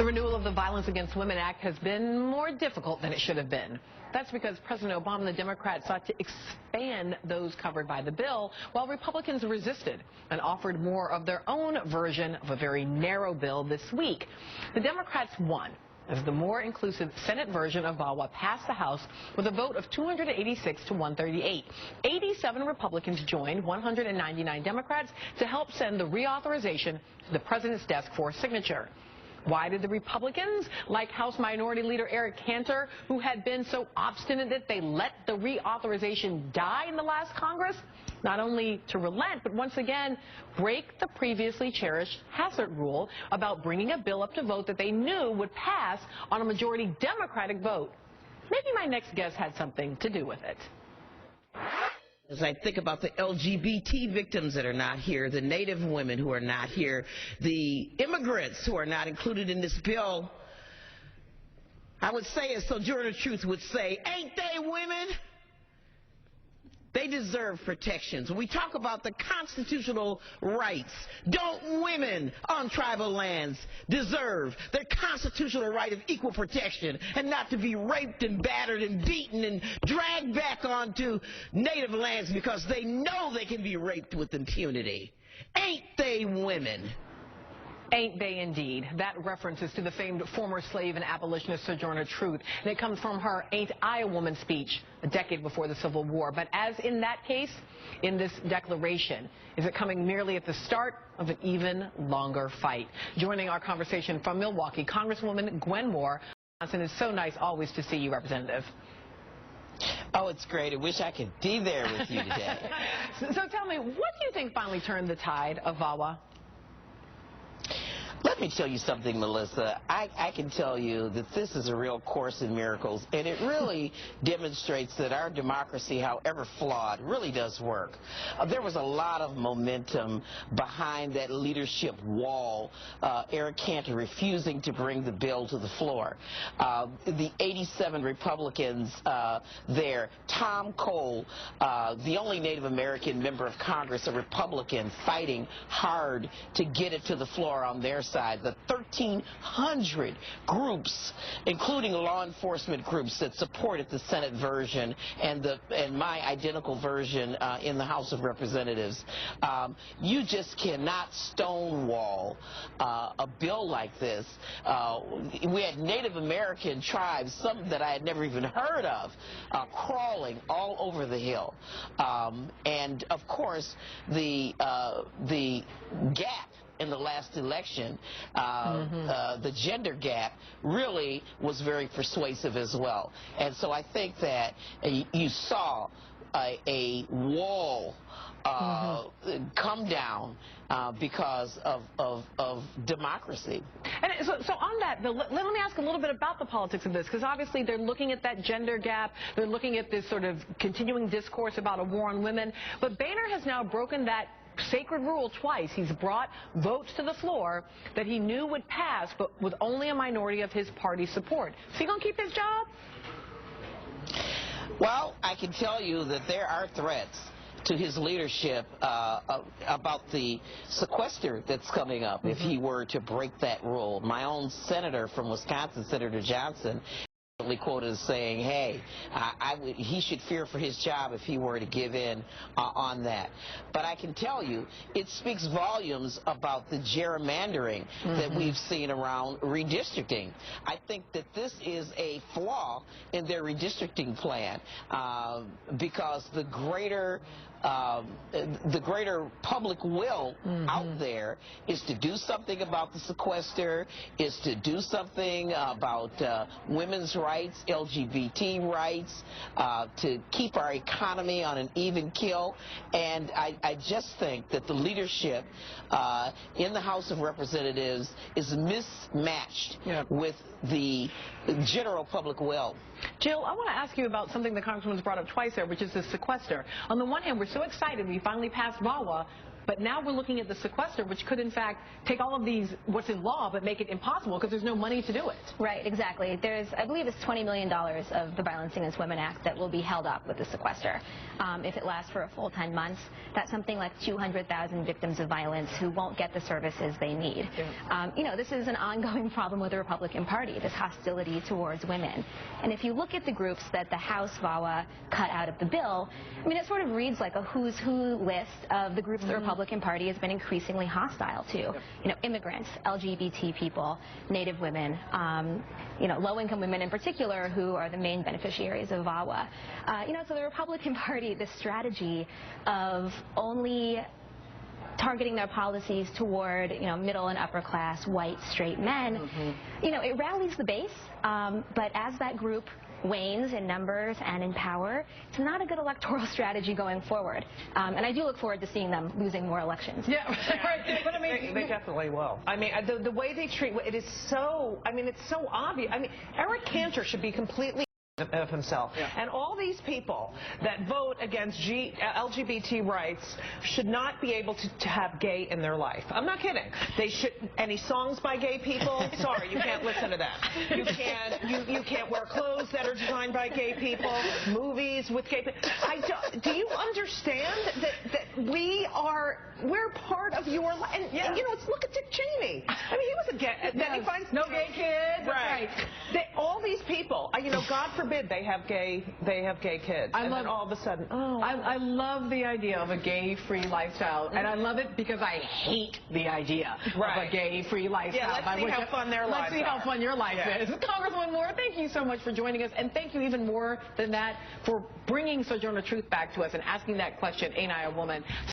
The renewal of the Violence Against Women Act has been more difficult than it should have been. That's because President Obama and the Democrats sought to expand those covered by the bill, while Republicans resisted and offered more of their own version of a very narrow bill this week. The Democrats won, as the more inclusive Senate version of VAWA passed the House with a vote of 286 to 138. 87 Republicans joined 199 Democrats to help send the reauthorization to the president's desk for signature. Why did the Republicans, like House Minority Leader Eric Cantor, who had been so obstinate that they let the reauthorization die in the last Congress, not only to relent, but once again break the previously cherished Hassert rule about bringing a bill up to vote that they knew would pass on a majority Democratic vote? Maybe my next guest had something to do with it. As I think about the LGBT victims that are not here, the Native women who are not here, the immigrants who are not included in this bill, I would say, as Sojourner Truth would say, ain't they women? They deserve protections. When we talk about the constitutional rights, don't women on tribal lands deserve their constitutional right of equal protection and not to be raped and battered and beaten and dragged back onto native lands because they know they can be raped with impunity? Ain't they women? Ain't they indeed? That reference is to the famed former slave and abolitionist Sojourner Truth, and it comes from her Ain't I a Woman speech a decade before the Civil War. But as in that case, in this declaration, is it coming merely at the start of an even longer fight? Joining our conversation from Milwaukee, Congresswoman Gwen Moore. It's so nice always to see you, Representative. Oh, it's great. I wish I could be there with you today. So tell me, what do you think finally turned the tide of VAWA? Let me tell you something, Melissa. I can tell you that this is a real course in miracles, and it really demonstrates that our democracy, however flawed, really does work. There was a lot of momentum behind that leadership wall, Eric Cantor refusing to bring the bill to the floor. The 87 Republicans there, Tom Cole, the only Native American member of Congress, a Republican, fighting hard to get it to the floor on their side. The 1,300 groups, including law enforcement groups, that supported the Senate version and my identical version in the House of Representatives. You just cannot stonewall a bill like this. We had Native American tribes, some that I had never even heard of, crawling all over the Hill. And of course, the gap in the last election, the gender gap, really was very persuasive as well. And so I think that you saw a wall come down because of democracy. And so on that, let me ask a little bit about the politics of this, because obviously they're looking at that gender gap, they're looking at this sort of continuing discourse about a war on women, but Boehner has now broken that sacred rule twice. He's brought votes to the floor that he knew would pass, but with only a minority of his party support. Is he going to keep his job? Well, I can tell you that there are threats to his leadership about the sequester that's coming up if he were to break that rule. My own senator from Wisconsin, Senator Johnson, quoted as saying, hey, he should fear for his job if he were to give in on that. But I can tell you, it speaks volumes about the gerrymandering that we've seen around redistricting. I think that this is a flaw in their redistricting plan because the greater public will out there is to do something about the sequester, is to do something about women's rights, LGBT rights, to keep our economy on an even keel. And I just think that the leadership in the House of Representatives is mismatched with the general public will. Jill, I want to ask you about something the Congresswoman's brought up twice there, which is the sequester. On the one hand, we're so excited we finally passed VAWA, But now we're looking at the sequester, which could, in fact, take all of these, what's in law, but make it impossible because there's no money to do it. Right, exactly. There's, I believe it's $20 million of the Violence Against Women Act that will be held up with the sequester. If it lasts for a full 10 months, that's something like 200,000 victims of violence who won't get the services they need. Yeah. You know, this is an ongoing problem with the Republican Party, this hostility towards women. And if you look at the groups that the House VAWA cut out of the bill, I mean, it sort of reads like a who's who list of the groups the Republican Party has been increasingly hostile to. You know, immigrants, LGBT people, Native women, you know, low-income women in particular, who are the main beneficiaries of VAWA. You know, so the Republican Party, this strategy of only targeting their policies toward, you know, middle and upper class white straight men, you know, it rallies the base, but as that group wanes in numbers and in power, it's not a good electoral strategy going forward. And I do look forward to seeing them losing more elections. Yeah, right. But I mean, they definitely will. I mean, the way they treat it is so, I mean, it's so obvious. I mean, Eric Cantor should be completely of himself. Yeah. And all these people that vote against LGBT rights should not be able to have gay in their life. I'm not kidding. They should. Any songs by gay people? Sorry, you can't listen to that. You can't wear clothes that are designed by gay people. Movies with gay people. Do you understand that we're part of your life? And you know, look at Dick Cheney. I mean, he was a gay. Then he finds no gay kids. Right. All these people. You know, God forbid they have gay kids, and then all of a sudden, I love the idea of a gay-free lifestyle, and I love it because I hate the idea of a gay-free lifestyle. Yeah, let's see how fun their lives are. Let's see how fun your life is. Congresswoman Moore, thank you so much for joining us, and thank you even more than that for bringing Sojourner Truth back to us and asking that question, ain't I a woman?